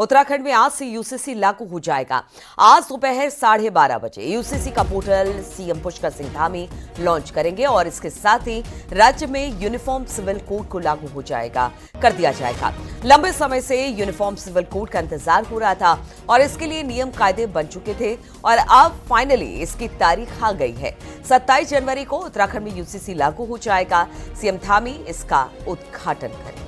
उत्तराखंड में आज से यूसीसी लागू हो जाएगा। आज दोपहर 12:30 बजे यूसीसी का portal CM Pushkar Singh Dhami launch करेंगे और इसके साथ ही राज्य में यूनिफॉर्म सिविल कोड को लागू हो जाएगा कर दिया जाएगा। लंबे समय से यूनिफॉर्म सिविल कोड का इंतजार हो रहा था और इसके लिए नियम कायदे बन चुके थे और अब फाइनली इसकी तारीख आ गई है। 27 जनवरी को उत्तराखंड में यूसीसी लागू हो जाएगा। सीएम धामी इसका उद्घाटन करेंगे।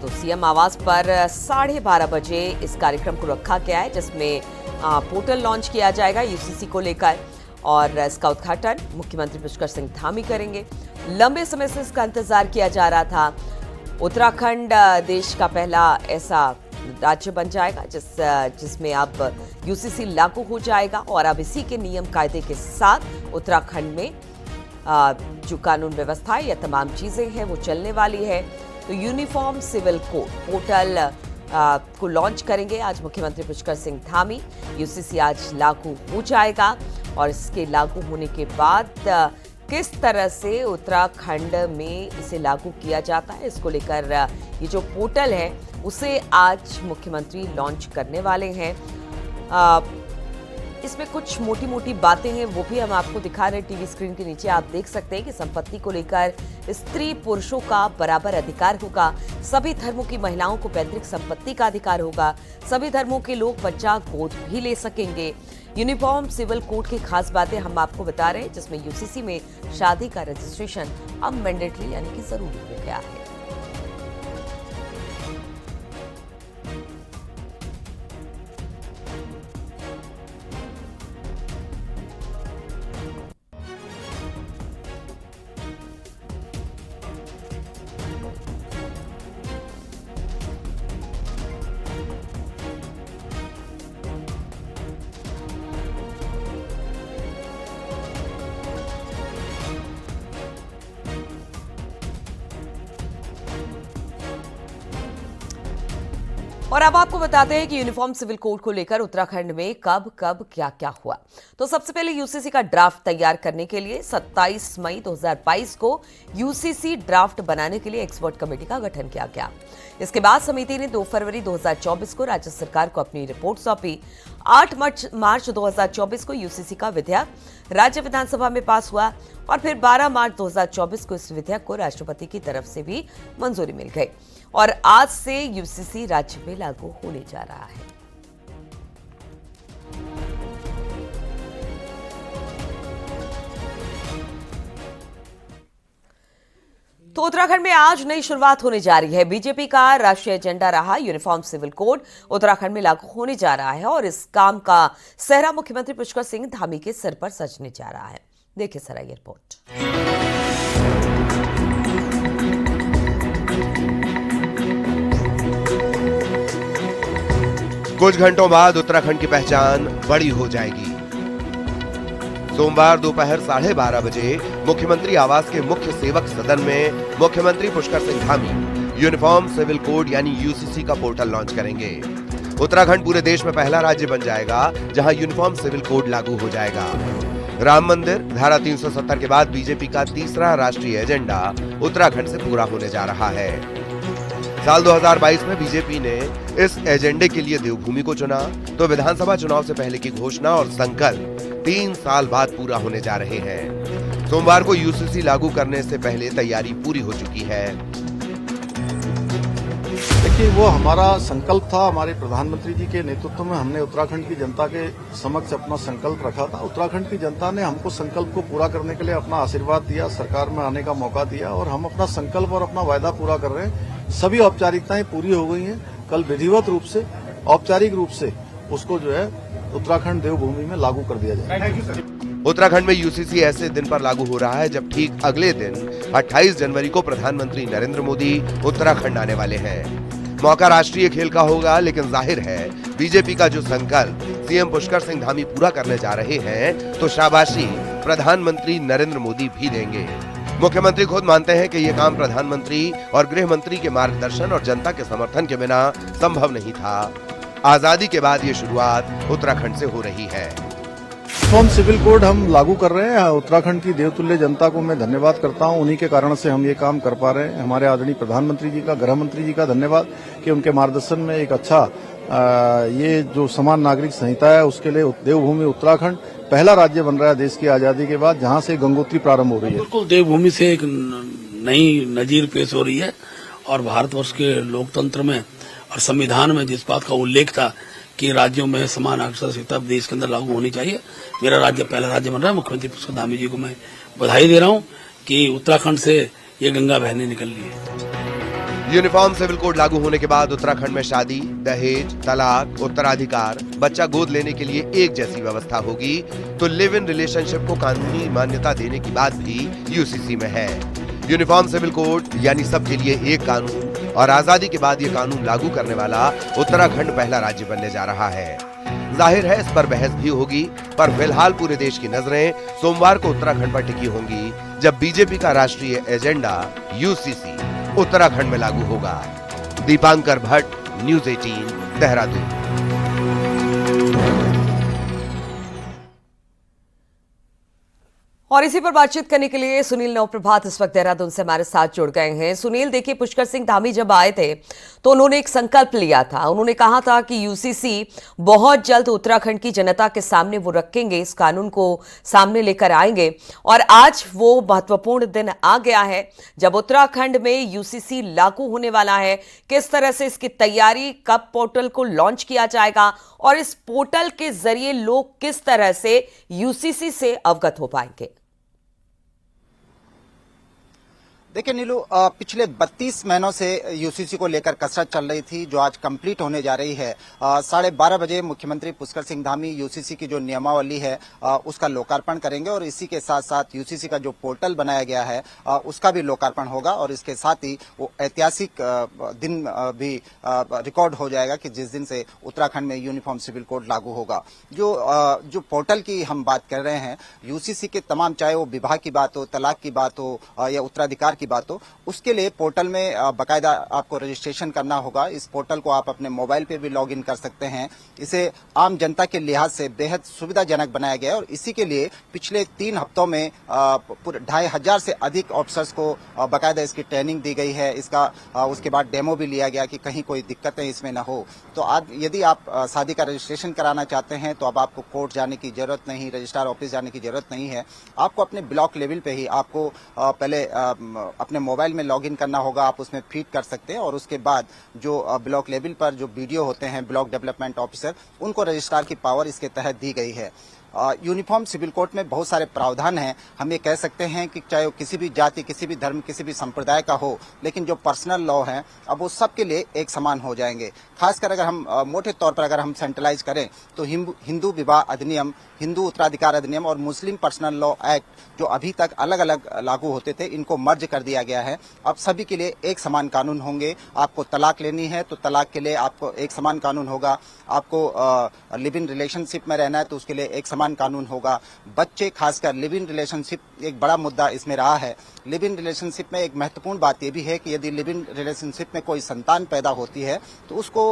तो सीएम आवास पर 12:30 बजे इस कार्यक्रम को रखा गया है, जिसमें पोर्टल लॉन्च किया जाएगा यूसीसी को लेकर और इसका उद्घाटन मुख्यमंत्री पुष्कर सिंह धामी करेंगे। लंबे समय से इसका इंतजार किया जा रहा था। उत्तराखंड देश का पहला ऐसा राज्य बन जाएगा जिसमें अब यूसीसी लागू हो जाएगा और अब इसी के नियम कायदे के साथ उत्तराखंड में जो कानून व्यवस्था या तमाम चीजें हैं वो चलने वाली है। तो यूनिफॉर्म सिविल कोड पोर्टल को लॉन्च करेंगे आज मुख्यमंत्री पुष्कर सिंह धामी। यूसीसी आज लागू हो जाएगा और इसके लागू होने के बाद किस तरह से उत्तराखंड में इसे लागू किया जाता है, इसको लेकर ये जो पोर्टल है उसे आज मुख्यमंत्री लॉन्च करने वाले हैं। इसमें कुछ मोटी मोटी बातें हैं वो भी हम आपको दिखा रहे हैं टीवी स्क्रीन के नीचे। आप देख सकते हैं कि संपत्ति को लेकर स्त्री पुरुषों का बराबर अधिकार होगा। सभी धर्मों की महिलाओं को पैतृक संपत्ति का अधिकार होगा। सभी धर्मों के लोग बच्चा गोद भी ले सकेंगे। यूनिफॉर्म सिविल कोड की खास बातें हम आपको बता रहे हैं, जिसमें यूसीसी में शादी का रजिस्ट्रेशन अब मैंडेटरी यानी कि जरूरी हो गया है। और अब आपको बताते हैं कि यूनिफॉर्म सिविल कोड को लेकर उत्तराखंड में कब क्या क्या हुआ। तो सबसे पहले यूसीसी का ड्राफ्ट तैयार करने के लिए 27 मई 2022 को यूसीसी ड्राफ्ट बनाने के लिए एक्सपर्ट कमेटी का गठन किया गया। इसके बाद समिति ने 2 फरवरी 2024 को राज्य सरकार को अपनी रिपोर्ट सौंपी। 8 मार्च 2024 को यूसीसी का विधेयक राज्य विधानसभा में पास हुआ और फिर 12 मार्च 2024 को इस विधेयक को राष्ट्रपति की तरफ से भी मंजूरी मिल गई और आज से यूसीसी राज्य में लागू होने जा रहा है। तो उत्तराखंड में आज नई शुरुआत होने जा रही है। बीजेपी का राष्ट्रीय एजेंडा रहा यूनिफॉर्म सिविल कोड उत्तराखंड में लागू होने जा रहा है और इस काम का सेहरा मुख्यमंत्री पुष्कर सिंह धामी के सिर पर सजने जा रहा है। देखिए जरा ये रिपोर्ट। कुछ घंटों बाद उत्तराखंड की पहचान बड़ी हो जाएगी। सोमवार दोपहर 12:30 बजे मुख्यमंत्री आवास के मुख्य सेवक सदन में मुख्यमंत्री Pushkar Singh Dhami uniform civil code यानी यूसीसी का पोर्टल लॉन्च करेंगे। उत्तराखंड पूरे देश में पहला राज्य बन जाएगा जहां यूनिफॉर्म सिविल कोड लागू हो जाएगा। राम मंदिर, धारा 370 के बाद बीजेपी का तीसरा राष्ट्रीय एजेंडा उत्तराखंड से पूरा होने जा रहा है। साल 2022 में बीजेपी ने इस एजेंडे के लिए देवभूमि को चुना तो विधानसभा चुनाव से पहले की घोषणा और संकल्प 3 साल बाद पूरा होने जा रहे हैं। सोमवार को यूसीसी लागू करने से पहले तैयारी पूरी हो चुकी है। देखिए, वो हमारा संकल्प था। हमारे प्रधानमंत्री जी के नेतृत्व में हमने उत्तराखंड की जनता के समक्ष अपना संकल्प रखा था। उत्तराखंड की जनता ने हमको संकल्प को पूरा करने के लिए अपना आशीर्वाद दिया, सरकार में आने का मौका दिया और हम अपना संकल्प और अपना वायदा पूरा कर रहे हैं। सभी औपचारिकताएं पूरी हो गई हैं। कल विधिवत रूप से, औपचारिक रूप से उसको जो है उत्तराखंड देवभूमि में लागू कर दिया जाएगा। उत्तराखंड में यूसीसी ऐसे दिन पर लागू हो रहा है जब ठीक अगले दिन 28 जनवरी को प्रधानमंत्री नरेंद्र मोदी उत्तराखंड आने वाले हैं। मौका राष्ट्रीय खेल का होगा, लेकिन जाहिर है बीजेपी का जो संकल्प सीएम पुष्कर सिंह धामी पूरा करने जा रहे हैं तो शाबाशी प्रधानमंत्री नरेंद्र मोदी भी देंगे। मुख्यमंत्री खुद मानते हैं कि ये काम प्रधानमंत्री और गृह मंत्री के मार्गदर्शन और जनता के समर्थन के बिना संभव नहीं था। आजादी के बाद ये शुरुआत उत्तराखंड से हो रही है। यूनिफॉर्म सिविल कोड हम लागू कर रहे हैं। उत्तराखंड की देवतुल्य जनता को मैं धन्यवाद करता हूं। उन्हीं के कारण से हम ये काम कर पा रहे हैं। हमारे आदरणीय प्रधानमंत्री जी का, गृह मंत्री जी का धन्यवाद कि उनके मार्गदर्शन में एक अच्छा ये जो समान नागरिक संहिता है उसके लिए देवभूमि उत्तराखंड पहला राज्य बन रहा है देश की आजादी के बाद जहां से गंगोत्री प्रारंभ हो रही है। बिल्कुल देवभूमि से एक नई नजीर पेश हो रही है और भारतवर्ष के लोकतंत्र में और संविधान में जिस बात का उल्लेख था कि राज्यों में समान अवसर संहिता देश के अंदर लागू होनी चाहिए, मेरा राज्य पहला राज्य बन रहा है। मुख्यमंत्री पुष्कर धामी जी को मैं बधाई दे रहा हूं कि उत्तराखंड से ये गंगा बहने निकल रही है। यूनिफॉर्म सिविल कोड लागू होने के बाद उत्तराखंड में शादी, दहेज, तलाक, उत्तराधिकार, बच्चा गोद लेने के लिए एक जैसी व्यवस्था होगी, तो लिव इन रिलेशनशिप को कानूनी मान्यता देने की बात भी यूसीसी में है। यूनिफॉर्म सिविल कोड यानी सबके लिए एक कानून और आजादी के बाद ये कानून लागू करने वाला उत्तराखंड पहला राज्य बनने जा रहा है। जाहिर है इस पर बहस भी होगी, पर फिलहाल पूरे देश की नजरें सोमवार को उत्तराखंड पर टिकी होंगी जब बीजेपी का राष्ट्रीय एजेंडा यूसीसी उत्तराखंड में लागू होगा। दीपांकर भट्ट, न्यूज़ 18, देहरादून। और इसी पर बातचीत करने के लिए सुनील नवप्रभात इस वक्त देहरादून से हमारे साथ जुड़ गए हैं। सुनील, देखिए, पुष्कर सिंह धामी जब आए थे तो उन्होंने एक संकल्प लिया था। उन्होंने कहा था कि यूसीसी बहुत जल्द उत्तराखंड की जनता के सामने वो रखेंगे, इस कानून को सामने लेकर आएंगे। और आज वो महत्वपूर्ण दिन आ गया है जब उत्तराखंड में यूसीसी लागू होने वाला है। किस तरह से इसकी तैयारी, कब पोर्टल को लॉन्च किया जाएगा और इस पोर्टल के जरिए लोग किस तरह से यूसीसी से अवगत हो पाएंगे? देखिए नीलू, पिछले 32 महीनों से यूसीसी को लेकर कसरत चल रही थी जो आज कंप्लीट होने जा रही है। 12:30 बजे मुख्यमंत्री पुष्कर सिंह धामी यूसीसी की जो नियमावली है उसका लोकार्पण करेंगे और इसी के साथ साथ यूसीसी का जो पोर्टल बनाया गया है उसका भी लोकार्पण होगा। और इसके साथ ही वो ऐतिहासिक दिन भी रिकॉर्ड हो जाएगा कि जिस दिन से उत्तराखंड में यूनिफॉर्म सिविल कोड लागू होगा। जो पोर्टल की हम बात कर रहे हैं, यूसीसी के तमाम, चाहे वो विवाह की बात हो, तलाक की बात हो या उत्तराधिकार की बात हो, उसके लिए पोर्टल में बाकायदा आपको रजिस्ट्रेशन करना होगा। इस पोर्टल को आप अपने मोबाइल पे भी लॉगिन कर सकते हैं। इसे आम जनता के लिहाज से बेहद सुविधाजनक बनाया गया है और इसी के लिए पिछले 3 हफ्तों में 2500 से अधिक ऑफिसर्स को बाकायदा इसकी ट्रेनिंग दी गई है। इसका उसके बाद डेमो भी लिया गया कि कहीं कोई दिक्कतें इसमें न हो। तो आज यदि आप शादी का रजिस्ट्रेशन कराना चाहते हैं तो अब आपको कोर्ट जाने की जरूरत नहीं, रजिस्ट्रार ऑफिस जाने की जरूरत नहीं है। आपको अपने ब्लॉक लेवल पे ही आपको पहले अपने मोबाइल में लॉगिन करना होगा, आप उसमें फीड कर सकते हैं और उसके बाद जो ब्लॉक लेवल पर जो वीडियो होते हैं ब्लॉक डेवलपमेंट ऑफिसर, उनको रजिस्ट्रार की पावर इसके तहत दी गई है। यूनिफॉर्म सिविल कोड में बहुत सारे प्रावधान हैं। हम ये कह सकते हैं कि चाहे वो किसी भी जाति, किसी भी धर्म, किसी भी संप्रदाय का हो, लेकिन जो पर्सनल लॉ है अब वो सबके लिए एक समान हो जाएंगे। खासकर अगर हम मोटे तौर पर अगर हम सेंट्रलाइज करें तो हिंदू विवाह अधिनियम, हिंदू उत्तराधिकार अधिनियम और मुस्लिम पर्सनल लॉ एक्ट जो अभी तक अलग अलग लागू होते थे, इनको मर्ज कर दिया गया है। अब सभी के लिए एक समान कानून होंगे। आपको तलाक लेनी है तो तलाक के लिए आपको एक समान कानून होगा। आपको लिव इन रिलेशनशिप में रहना है तो उसके लिए एक समान कानून होगा। बच्चे, खासकर लिव इन रिलेशनशिप एक बड़ा मुद्दा इसमें रहा है। लिव इन रिलेशनशिप में एक महत्वपूर्ण बात यह भी है कि यदि लिव इन रिलेशनशिप में कोई संतान पैदा होती है तो उसको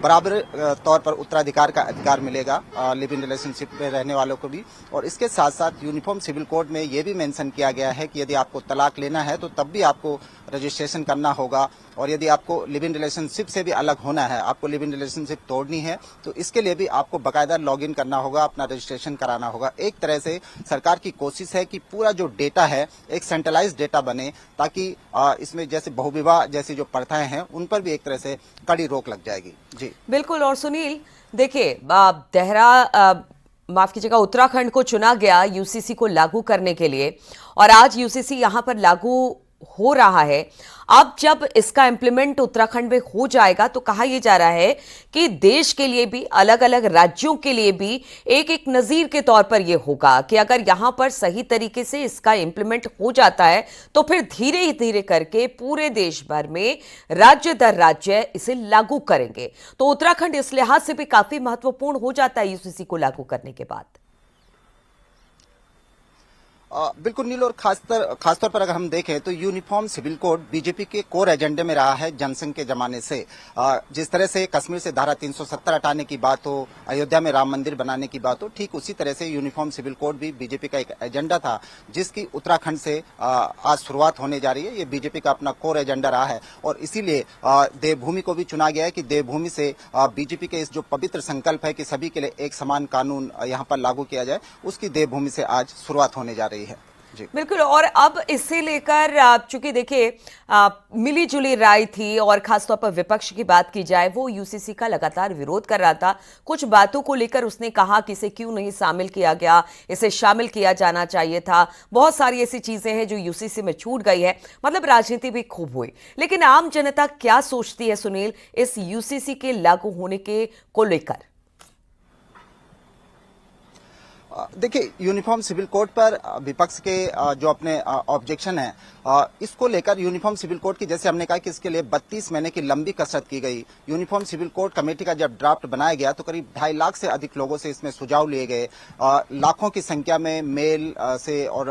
बराबर तौर पर उत्तराधिकार का अधिकार मिलेगा लिव इन रिलेशनशिप में रहने वालों को भी। और इसके साथ साथ यूनिफॉर्म सिविल कोड में यह भी मेंशन किया गया है कि यदि आपको तलाक लेना है तो तब भी आपको रजिस्ट्रेशन करना होगा। और यदि आपको लिव इन रिलेशनशिप से भी अलग होना है, आपको लिव इन रिलेशनशिप तोड़नी है, तो इसके लिए भी आपको बाकायदा लॉगिन करना होगा, अपना रजिस्ट्रेशन कराना होगा। एक तरह से सरकार की कोशिश है कि पूरा जो डेटा है एक सेंट्रलाइज्ड डेटा बने, ताकि इसमें जैसे बहुविवाह जैसी जो प्रथाएं हैं उन पर भी एक तरह से कड़ी रोक लग जाएगी। जी बिल्कुल। और सुनील, देखिए, माफ कीजिएगा, उत्तराखंड को चुना गया यूसीसी को लागू करने के लिए और आज यूसीसी यहां पर लागू हो रहा है। अब जब इसका इंप्लीमेंट उत्तराखंड में हो जाएगा तो कहा यह जा रहा है कि देश के लिए भी, अलग अलग राज्यों के लिए भी एक नजीर के तौर पर यह होगा कि अगर यहां पर सही तरीके से इसका इंप्लीमेंट हो जाता है तो फिर धीरे धीरे करके पूरे देश भर में राज्य दर राज्य इसे लागू करेंगे। तो उत्तराखंड इस लिहाज से भी काफी महत्वपूर्ण हो जाता है यूसीसी को लागू करने के बाद। बिल्कुल नील, और खासतौर पर अगर हम देखें तो यूनिफॉर्म सिविल कोड बीजेपी के कोर एजेंडे में रहा है जनसंघ के जमाने से। जिस तरह से कश्मीर से धारा 370 हटाने की बात हो, अयोध्या में राम मंदिर बनाने की बात हो, ठीक उसी तरह से यूनिफॉर्म सिविल कोड भी बीजेपी का एक एजेंडा था, जिसकी उत्तराखंड से आज शुरुआत होने जा रही है। ये बीजेपी का अपना कोर एजेंडा रहा है और इसीलिए देवभूमि को भी चुना गया है कि देवभूमि से बीजेपी के इस जो पवित्र संकल्प है कि सभी के लिए एक समान कानून यहाँ पर लागू किया जाए, उसकी देवभूमि से आज शुरुआत होने जा रही है। जी बिल्कुल। और अब इससे लेकर चूंकि देखिए मिली जुली राय थी और खासतौर पर विपक्ष की बात की जाए, वो यूसीसी का लगातार विरोध कर रहा था। कुछ बातों को लेकर उसने कहा कि इसे क्यों नहीं शामिल किया गया, इसे शामिल किया जाना चाहिए था। बहुत सारी ऐसी चीजें हैं जो यूसीसी में छूट गई है, मतलब राजनीति भी खूब हुई। लेकिन आम जनता क्या सोचती है सुनील इस यूसीसी के लागू होने के को लेकर? देखिए, यूनिफॉर्म सिविल कोड पर विपक्ष के जो अपने ऑब्जेक्शन है, इसको लेकर यूनिफॉर्म सिविल कोड की, जैसे हमने कहा कि इसके लिए 32 महीने की लंबी कसरत की गई। यूनिफॉर्म सिविल कोड कमेटी का जब ड्राफ्ट बनाया गया तो करीब 2.5 लाख से अधिक लोगों से इसमें सुझाव लिए गए। लाखों की संख्या में मेल से और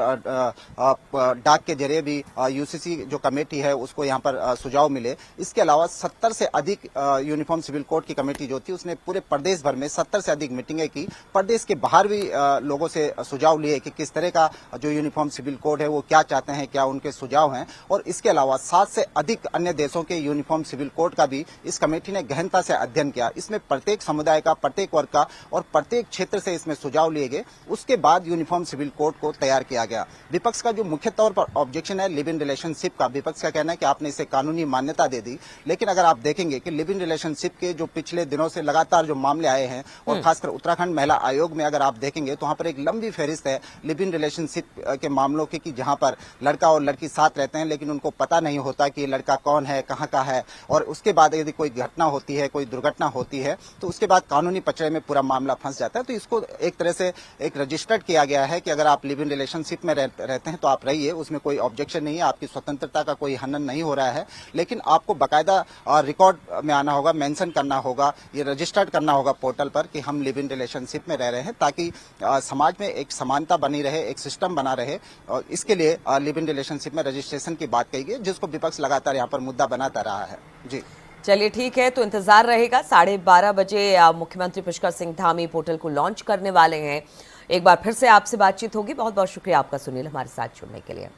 डाक के जरिए भी यूसीसी जो कमेटी है उसको यहाँ पर सुझाव मिले। इसके अलावा 70 से अधिक यूनिफॉर्म सिविल कोड की कमेटी जो थी उसने पूरे प्रदेश भर में 70 से अधिक मीटिंगें की। प्रदेश के बाहर भी लोगों से सुझाव लिए कि किस तरह का जो यूनिफॉर्म सिविल कोड है वो क्या चाहते हैं, क्या उनके सुझाव हैं। और इसके अलावा 7 से अधिक अन्य देशों के यूनिफॉर्म सिविल कोड का भी इस कमेटी ने गहनता से अध्ययन किया। इसमें प्रत्येक समुदाय का, प्रत्येक वर्ग का और प्रत्येक क्षेत्र से इसमें सुझाव लिए गए। उसके बाद यूनिफॉर्म सिविल कोड को तैयार किया गया। विपक्ष का जो मुख्य तौर पर ऑब्जेक्शन है लिव इन रिलेशनशिप का, विपक्ष का कहना है कि आपने इसे कानूनी मान्यता दे दी। लेकिन अगर आप देखेंगे कि लिव इन रिलेशनशिप के जो पिछले दिनों से लगातार जो मामले आए हैं और खासकर उत्तराखंड महिला आयोग में अगर आप देखेंगे तो वहां पर एक लंबी फहरिस्त है लिव इन रिलेशनशिप के मामलों की, कि जहां पर लड़का और लड़की साथ रहते हैं लेकिन उनको पता नहीं होता कि लड़का कौन है, कहां का है। और उसके बाद यदि कोई घटना होती है, कोई दुर्घटना होती है तो उसके बाद कानूनी पचड़े में पूरा मामला फंस जाता है। तो इसको एक तरह से एक रजिस्टर्ड किया गया है कि अगर आप लिव इन रिलेशनशिप में रहते हैं तो आप रहिए, उसमें कोई ऑब्जेक्शन नहीं है, आपकी स्वतंत्रता का कोई हनन नहीं हो रहा है। लेकिन आपको बाकायदा रिकॉर्ड में आना होगा, मेंशन करना होगा, ये रजिस्टर्ड करना होगा पोर्टल पर कि हम लिव इन रिलेशनशिप में रह रहे हैं, ताकि समाज में एक समानता बनी रहे, एक सिस्टम बना रहे। और इसके लिए लिव इन रिलेशनशिप में रजिस्ट्रेशन की बात कही गई, जिसको विपक्ष लगातार यहाँ पर मुद्दा बनाता रहा है। जी चलिए ठीक है, तो इंतजार रहेगा। 12:30 बजे मुख्यमंत्री पुष्कर सिंह धामी पोर्टल को लॉन्च करने वाले हैं। एक बार फिर से आपसे बातचीत होगी। बहुत बहुत शुक्रिया आपका सुनील, हमारे साथ जुड़ने के लिए।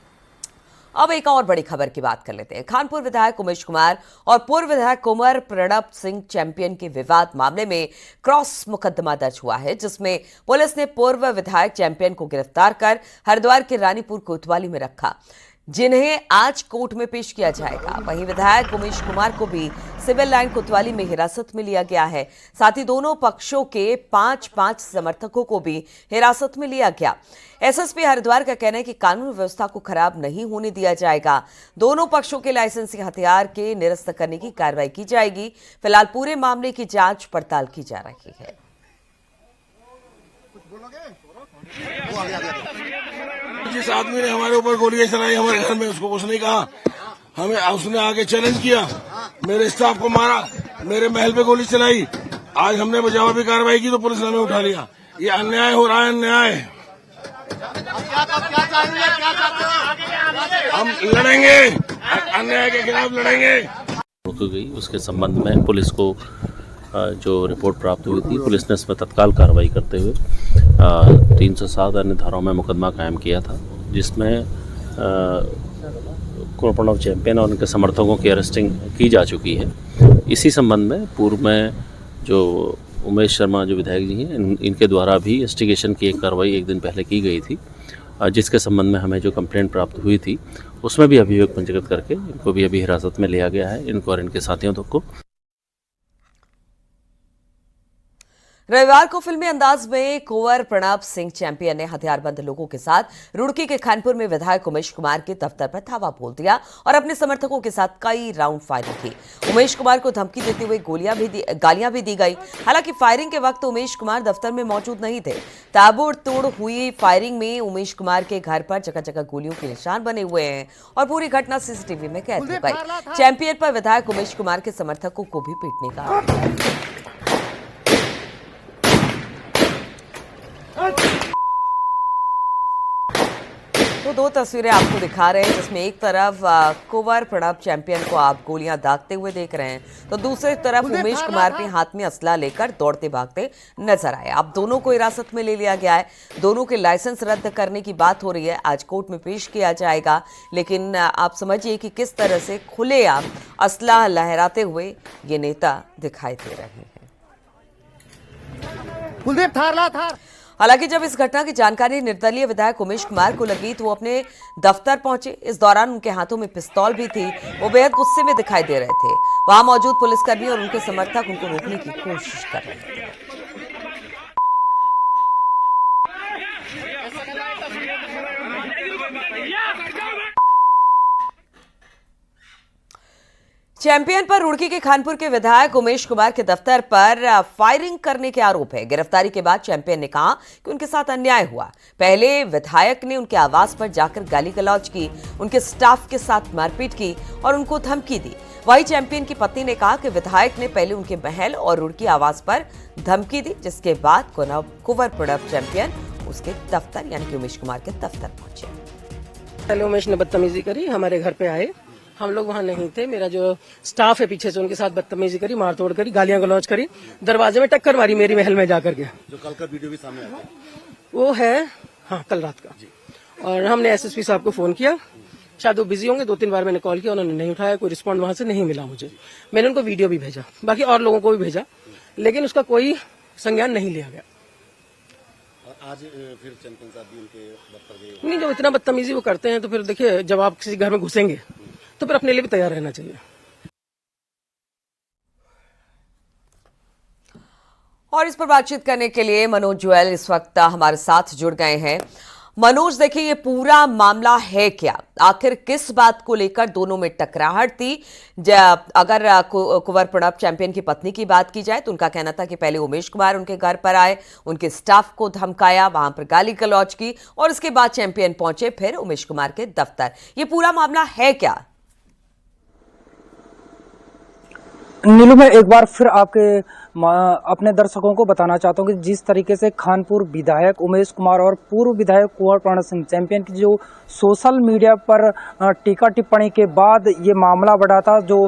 अब एक और बड़ी खबर की बात कर लेते हैं। खानपुर विधायक उमेश कुमार और पूर्व विधायक कुंवर प्रणब सिंह चैंपियन के विवाद मामले में क्रॉस मुकदमा दर्ज हुआ है, जिसमें पुलिस ने पूर्व विधायक चैंपियन को गिरफ्तार कर हरिद्वार के रानीपुर कोतवाली में रखा, जिन्हें आज कोर्ट में पेश किया जाएगा। वहीं विधायक उमेश कुमार को भी सिविल लाइन कोतवाली में हिरासत में लिया गया है। साथ ही दोनों पक्षों के 5 समर्थकों को भी हिरासत में लिया गया। एसएसपी हरिद्वार का कहना है कि कानून व्यवस्था को खराब नहीं होने दिया जाएगा। दोनों पक्षों के लाइसेंसी हथियार के निरस्त करने की कार्रवाई की जाएगी। फिलहाल पूरे मामले की जांच पड़ताल की जा रही है। जिस आदमी ने हमारे ऊपर गोलियां चलाई हमारे घर में, उसको कुछ नहीं कहा। हमें उसने आगे चैलेंज किया, मेरे स्टाफ को मारा, मेरे महल पे गोली चलाई। आज हमने जवाबी कार्रवाई की तो पुलिस ने हमें उठा लिया। ये अन्याय हो रहा है, अन्याय। हम लड़ेंगे, अन्याय के खिलाफ लड़ेंगे। रोकी गई, उसके संबंध में पुलिस को जो रिपोर्ट प्राप्त हुई थी, पुलिस ने इसमें तत्काल कार्रवाई करते हुए 307 अन्य धाराओं में मुकदमा कायम किया था, जिसमें प्रणब चैंपियन और उनके समर्थकों की अरेस्टिंग की जा चुकी है। इसी संबंध में पूर्व में जो उमेश शर्मा जो विधायक जी हैं, इनके द्वारा भी इंस्टिगेशन की एक कार्रवाई एक दिन पहले की गई थी, जिसके संबंध में हमें जो कंप्लेंट प्राप्त हुई थी उसमें भी अभियोग पंजीकृत करके इनको भी अभी हिरासत में लिया गया है, इनको और इनके साथियों को। रविवार को फिल्मी अंदाज में कुंवर प्रणब सिंह चैंपियन ने हथियारबंद लोगों के साथ रुड़की के खानपुर में विधायक उमेश कुमार के दफ्तर पर धावा बोल दिया और अपने समर्थकों के साथ कई राउंड फायरिंग की। उमेश कुमार को धमकी देते हुए गालियां भी दी गई। हालांकि फायरिंग के वक्त उमेश कुमार दफ्तर में मौजूद नहीं थे। ताबड़तोड़ हुई फायरिंग में उमेश कुमार के घर पर जगह जगह गोलियों के निशान बने हुए हैं और पूरी घटना सीसीटीवी में कैद हो गई। चैंपियन पर विधायक उमेश कुमार के समर्थकों को भी पीटने का तो दो तस्वीरें आपको दिखा रहे हैं जिसमें एक तरफ कुंवर प्रणब चैंपियन को आप गोलियां दागते हुए देख रहे हैं, तो दूसरी तरफ उमेश कुमार भी हाथ में असला लेकर दौड़ते भागते नजर आए। अब दोनों को हिरासत में ले लिया गया है। दोनों के लाइसेंस रद्द करने की बात हो रही है, आज कोर्ट में पेश किया जाएगा। लेकिन आप समझिए कि किस तरह से खुलेआम असला लहराते हुए ये नेता दिखाई दे रहे हैं। कुलदीप थार हालांकि जब इस घटना की जानकारी निर्दलीय विधायक उमेश कुमार को लगी तो वो अपने दफ्तर पहुंचे। इस दौरान उनके हाथों में पिस्तौल भी थी। वो बेहद गुस्से में दिखाई दे रहे थे। वहां मौजूद पुलिसकर्मी और उनके समर्थक उनको रोकने की कोशिश कर रहे थे। चैंपियन पर रुड़की के खानपुर के विधायक उमेश कुमार के दफ्तर पर फायरिंग करने के आरोप है। गिरफ्तारी के बाद चैंपियन ने कहा कि उनके साथ अन्याय हुआ। पहले विधायक ने उनके आवास पर जाकर गाली गलौज की, उनके स्टाफ के साथ मारपीट की और उनको धमकी दी। वहीं चैंपियन की पत्नी ने कहा कि विधायक ने पहले उनके महल और रुड़की आवास पर धमकी दी, जिसके बाद कुंवर प्रणब चैंपियन उसके दफ्तर यानी कि उमेश कुमार के दफ्तर पहुंचे। पहले उमेश ने बदतमीजी करी, हमारे घर पे आए, हम लोग वहां नहीं थे। मेरा जो स्टाफ है पीछे से उनके साथ बदतमीजी करी, मारतोड़ करी, गालियां गलौज करी, दरवाजे में टक्कर मारी मेरी महल में जाकर के। जो कल का वीडियो भी सामने आया वो है, हाँ, कल रात का। और हमने एसएसपी साहब को फोन किया, शायद वो बिजी होंगे। 2-3 बार मैंने कॉल किया, उन्होंने नहीं उठाया, कोई रिस्पॉन्ड वहां से नहीं मिला मुझे। मैंने उनको वीडियो भी भेजा, बाकी और लोगों को भी भेजा, लेकिन उसका कोई संज्ञान नहीं लिया गया। आज फिर चैंपियन साहब भी उनके दफ्तर गए। नहीं, जब इतना बदतमीजी वो करते हैं तो फिर देखिए, जब आप किसी घर में घुसेंगे तो फिर अपने लिए भी तैयार रहना चाहिए। और इस पर बातचीत करने के लिए मनोज जुएल इस वक्त हमारे साथ जुड़ गए हैं। मनोज, देखिए ये पूरा मामला है क्या, आखिर किस बात को लेकर दोनों में टकराहट थी? अगर कुंवर प्रणब चैंपियन की पत्नी की बात की जाए तो उनका कहना था कि पहले उमेश कुमार उनके घर पर आए, उनके स्टाफ को धमकाया, वहां पर गाली गलौज की और उसके बाद चैंपियन पहुंचे फिर उमेश कुमार के दफ्तर। ये पूरा मामला है क्या? नीलू, मैं एक बार फिर अपने दर्शकों को बताना चाहता हूं कि जिस तरीके से खानपुर विधायक उमेश कुमार और पूर्व विधायक कुंवर प्रणब सिंह चैंपियन की जो सोशल मीडिया पर टीका टिप्पणी के बाद ये मामला बढ़ा था, जो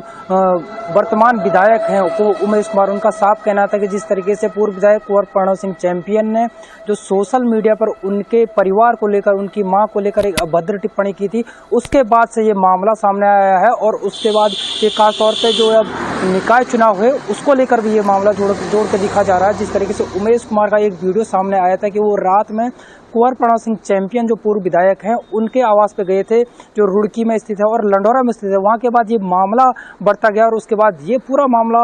वर्तमान विधायक हैं उमेश कुमार, उनका साफ कहना था कि जिस तरीके से पूर्व विधायक कुंवर प्रणब सिंह चैंपियन ने जो सोशल मीडिया पर उनके परिवार को लेकर, उनकी मां को लेकर एक अभद्र टिप्पणी की थी, उसके बाद से ये मामला सामने आया है। और उसके बाद ये खासतौर पर जो अब निकाय चुनाव हुए उसको लेकर भी ये मामला जोड़ के दिखा जा रहा है। जिस तरीके से उमेश कुमार का एक वीडियो सामने आया था कि वो रात में कुंवर प्रणब सिंह चैंपियन जो पूर्व विधायक हैं उनके आवास पे गए थे, जो रुड़की में स्थित है और लंडौरा में स्थित है। वहां के बाद ये मामला बढ़ता गया और उसके बाद ये पूरा मामला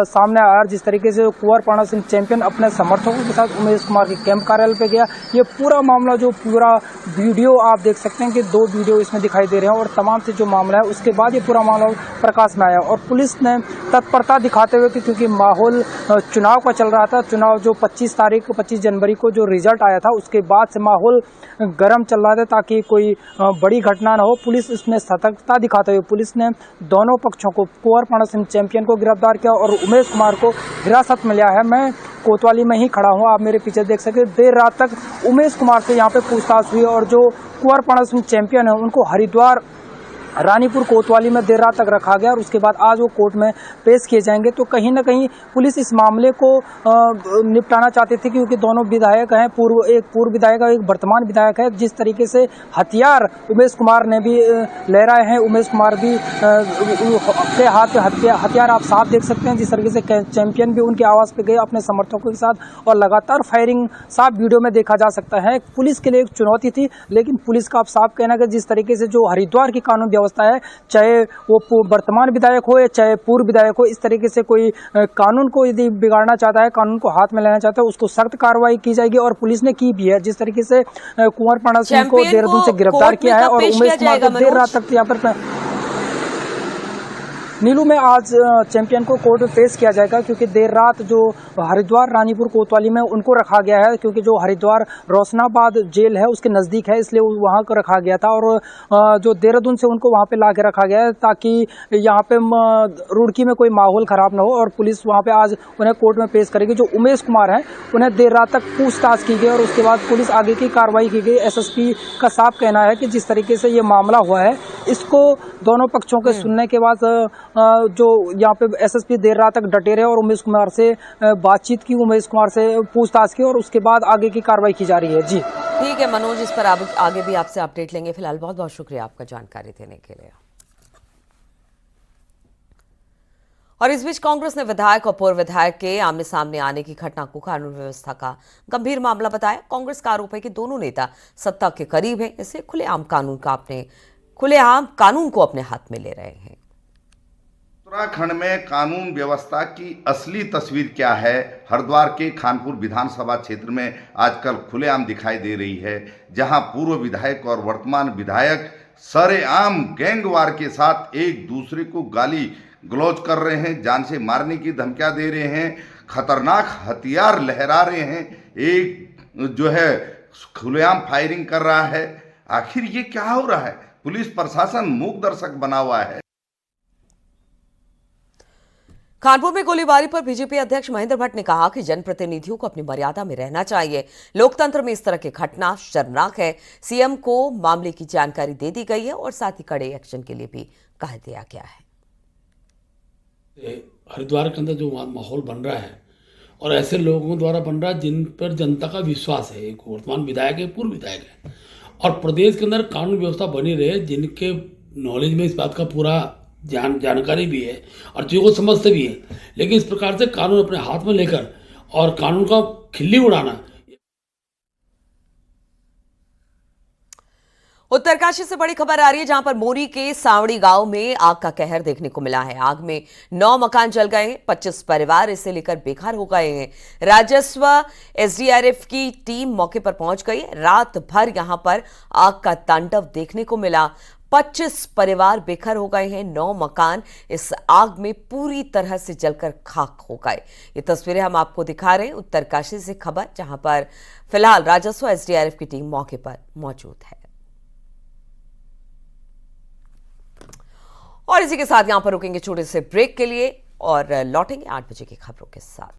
सामने आया। जिस तरीके से कुंवर प्रणब सिंह चैंपियन अपने समर्थकों के साथ उमेश कुमार के कैंप कार्यालय पे गया। ये पूरा मामला, जो पूरा वीडियो आप देख सकते हैं कि 2 वीडियो इसमें दिखाई दे रहे हैं और तमाम से जो मामला है उसके बाद ये पूरा मामला प्रकाश में आया। और पुलिस ने तत्परता दिखाते हुए, क्योंकि माहौल चुनाव का चल रहा था, चुनाव जो 25 जनवरी को जो रिजल्ट आया था उसके बाद से माहौल गर्म चल रहा था ताकि कोई बड़ी घटना न हो। पुलिस इसमें सतर्कता दिखाते हुए पुलिस ने दोनों पक्षों को, कुंवर प्रणब सिंह चैंपियन को गिरफ्तार किया और उमेश कुमार को हिरासत में लिया है। मैं कोतवाली में ही खड़ा हूं, आप मेरे पीछे देख सकते हैं। देर रात तक उमेश कुमार से यहाँ पे पूछताछ हुई और जो कुंवर प्रणब सिंह चैंपियन है उनको हरिद्वार रानीपुर कोतवाली में देर रात तक रखा गया और उसके बाद आज वो कोर्ट में पेश किए जाएंगे। तो कहीं ना कहीं पुलिस इस मामले को निपटाना चाहती थी, क्योंकि दोनों विधायक हैं, एक पूर्व विधायक और एक वर्तमान विधायक है। जिस तरीके से हथियार उमेश कुमार ने भी लहराए हैं, उमेश कुमार भी अपने हाथ में हथियार आप साफ देख सकते हैं। जिस तरीके से चैंपियन भी उनके आवास पे गए अपने समर्थकों के साथ और लगातार फायरिंग साफ वीडियो में देखा जा सकता है। पुलिस के लिए एक चुनौती थी, लेकिन पुलिस का आप साफ कहना कि जिस तरीके से जो हरिद्वार की कानून व्यवस्था है, चाहे वो वर्तमान विधायक हो या चाहे पूर्व विधायक हो, इस तरीके से कोई कानून को यदि बिगाड़ना चाहता है, कानून को हाथ में लेना चाहता है, उसको सख्त कार्रवाई की जाएगी और पुलिस ने की भी है। जिस तरीके से कुंवर प्रणब सिंह को देहरादून से गिरफ्तार किया है और उमेश कुमार को देर रात तक यहाँ पर नीलू में आज चैंपियन को कोर्ट में पेश किया जाएगा क्योंकि देर रात जो हरिद्वार रानीपुर कोतवाली में उनको रखा गया है, क्योंकि जो हरिद्वार रोशनाबाद जेल है उसके नज़दीक है, इसलिए वहां को रखा गया था। और जो देहरादून से उनको वहां पे ला के रखा गया है ताकि यहाँ पे रुड़की में कोई माहौल खराब न हो। और पुलिस वहां पे आज उन्हें कोर्ट में पेश करेगी। जो उमेश कुमार हैं उन्हें देर रात तक पूछताछ की गई और उसके बाद पुलिस आगे की कार्रवाई की गई। एसएसपी का साफ कहना है कि जिस तरीके से ये मामला हुआ है इसको दोनों पक्षों के सुनने के बाद जो यहाँ पे एसएसपी देर रात तक डटे रहे और उमेश कुमार से बातचीत की, उमेश कुमार से पूछताछ की और उसके बाद आगे की कार्रवाई की जा रही है। जी ठीक है मनोज, इस पर आगे भी आपसे अपडेट लेंगे। फिलहाल बहुत बहुत शुक्रिया आपका जानकारी देने के लिए। और इस बीच कांग्रेस ने विधायक और पूर्व विधायक के आमने सामने आने की घटना को कानून व्यवस्था का गंभीर मामला बताया। कांग्रेस का आरोप है कि दोनों नेता सत्ता के करीब हैं, इसलिए खुलेआम कानून को अपने हाथ में ले रहे हैं। उत्तराखंड में कानून व्यवस्था की असली तस्वीर क्या है, हरिद्वार के खानपुर विधानसभा क्षेत्र में आजकल खुलेआम दिखाई दे रही है, जहां पूर्व विधायक और वर्तमान विधायक सरेआम गैंगवार के साथ एक दूसरे को गाली गलौज कर रहे हैं, जान से मारने की धमकियां दे रहे हैं, खतरनाक हथियार लहरा रहे हैं, एक जो है खुलेआम फायरिंग कर रहा है। आखिर ये क्या हो रहा है? पुलिस प्रशासन मूक दर्शक बना हुआ है। कानपुर में गोलीबारी पर बीजेपी अध्यक्ष महेंद्र भट्ट ने कहा कि जनप्रतिनिधियों को अपनी मर्यादा में रहना चाहिए। लोकतंत्र में इस तरह की घटना शर्मनाक है। सीएम को मामले की जानकारी दे दी गई है और साथ ही कड़े एक्शन के लिए भी कह दिया गया है। हरिद्वार के अंदर जो माहौल बन रहा है और ऐसे लोगों द्वारा बन रहा है जिन पर जनता का विश्वास है, एक वर्तमान विधायक है, पूर्व विधायक है, और प्रदेश के अंदर कानून व्यवस्था बनी रहे, जिनके नॉलेज में इस बात का पूरा जानकारी भी है और चीज़ों को समझते भी है, लेकिन इस प्रकार से कानून अपने हाथ में लेकर और कानून का खिल्ली उड़ाना। उत्तरकाशी से बड़ी खबर आ रही है, जहां पर मोरी के सावड़ी गांव में आग का कहर देखने को मिला है। आग में 9 मकान जल गए हैं, 25 परिवार इसे लेकर बेघर हो गए हैं। राजस्व एसडीआरएफ की टीम मौके पर पहुंच गई। रात भर यहां पर आग का तांडव देखने को मिला। 25 परिवार बेघर हो गए हैं। 9 मकान इस आग में पूरी तरह से जलकर खाक हो गए। ये तस्वीरें हम आपको दिखा रहे हैं उत्तरकाशी से खबर, जहां पर फिलहाल राजस्व एसडीआरएफ की टीम मौके पर मौजूद है। और इसी के साथ यहां पर रुकेंगे छोटे से ब्रेक के लिए और लौटेंगे 8 बजे की खबरों के साथ।